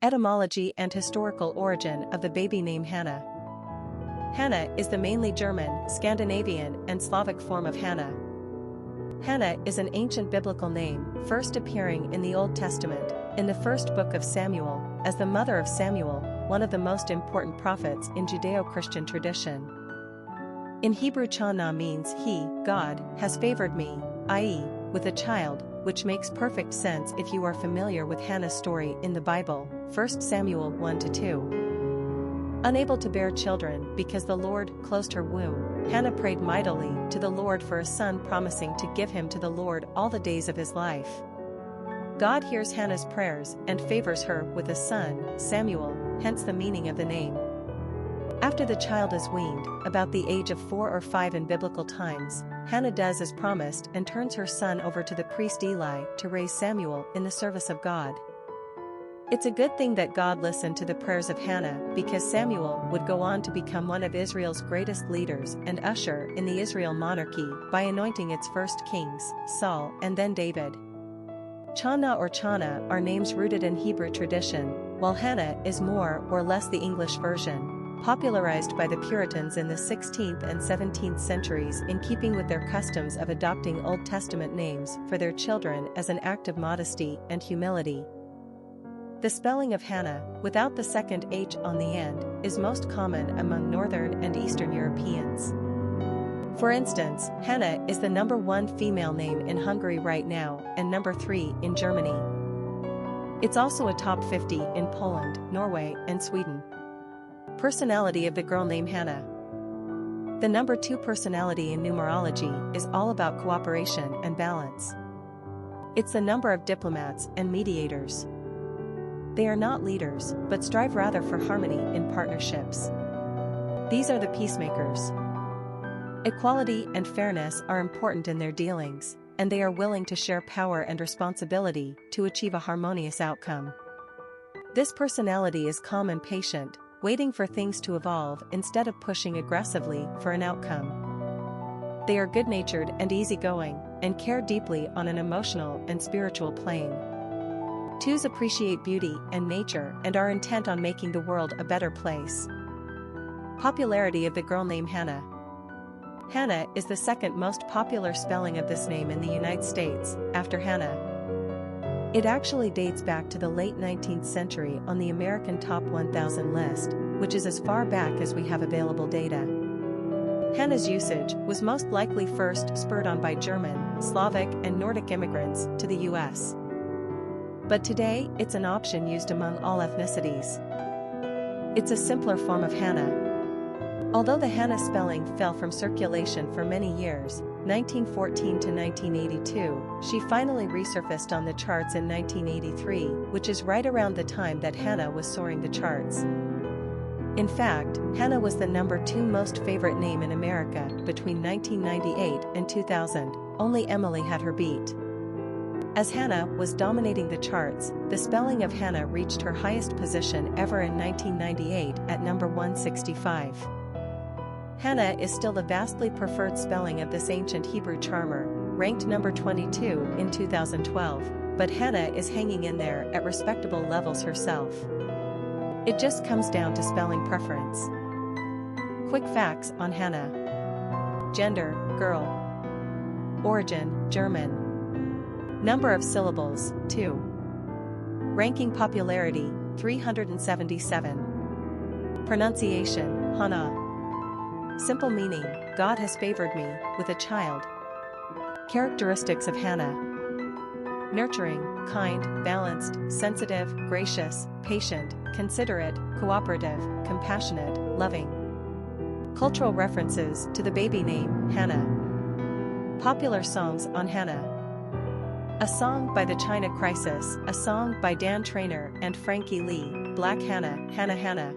Etymology and historical origin of the baby name Hanna. Hanna is the mainly German, Scandinavian, and Slavic form of Hanna. Hanna is an ancient biblical name, first appearing in the Old Testament, in the first book of Samuel, as the mother of Samuel, one of the most important prophets in Judeo-Christian tradition. In Hebrew, Chana means he, God, has favored me, i.e., with a child, which makes perfect sense if you are familiar with Hannah's story in the Bible, 1 Samuel 1-2. Unable to bear children because the Lord closed her womb, Hannah prayed mightily to the Lord for a son, promising to give him to the Lord all the days of his life. God hears Hannah's prayers and favors her with a son, Samuel, hence the meaning of the name. After the child is weaned, about the age of 4 or 5 in biblical times, Hannah does as promised and turns her son over to the priest Eli to raise Samuel in the service of God. It's a good thing that God listened to the prayers of Hannah, because Samuel would go on to become one of Israel's greatest leaders and usher in the Israel monarchy by anointing its first kings, Saul and then David. Chana or Chana are names rooted in Hebrew tradition, while Hanna is more or less the English version, popularized by the Puritans in the 16th and 17th centuries in keeping with their customs of adopting Old Testament names for their children as an act of modesty and humility. The spelling of Hanna, without the second H on the end, is most common among Northern and Eastern Europeans. For instance, Hanna is the #1 female name in Hungary right now and #3 in Germany. It's also a top 50 in Poland, Norway, and Sweden. Personality of the girl named Hanna. The #2 personality in numerology is all about cooperation and balance. It's the number of diplomats and mediators. They are not leaders, but strive rather for harmony in partnerships. These are the peacemakers. Equality and fairness are important in their dealings, and they are willing to share power and responsibility to achieve a harmonious outcome. This personality is calm and patient, waiting for things to evolve instead of pushing aggressively for an outcome. They are good-natured and easygoing, and care deeply on an emotional and spiritual plane. 2s appreciate beauty and nature and are intent on making the world a better place. Popularity of the girl named Hanna. Hanna is the second most popular spelling of this name in the United States, after Hannah. It actually dates back to the late 19th century on the American Top 1000 list, which is as far back as we have available data. Hanna's usage was most likely first spurred on by German, Slavic, and Nordic immigrants to the US. But today, it's an option used among all ethnicities. It's a simpler form of Hanna. Although the Hanna spelling fell from circulation for many years, 1914 to 1982, she finally resurfaced on the charts in 1983, which is right around the time that Hanna was soaring the charts. In fact, Hanna was the #2 most favorite name in America between 1998 and 2000, only Emily had her beat. As Hanna was dominating the charts, the spelling of Hanna reached her highest position ever in 1998 at #165. Hanna is still the vastly preferred spelling of this ancient Hebrew charmer, ranked #22 in 2012, but Hanna is hanging in there at respectable levels herself. It just comes down to spelling preference. Quick facts on Hanna. Gender, girl. Origin, German. Number of syllables, 2. Ranking popularity, 377. Pronunciation, Hanna. Simple meaning, God has favored me with a child. Characteristics of Hanna. Nurturing, kind, balanced, sensitive, gracious, patient, considerate, cooperative, compassionate, loving. Cultural references to the baby name, Hanna. Popular songs on Hanna. A song by the China Crisis, a song by Dan Trainer and Frankie Lee, Black Hanna, Hanna Hanna.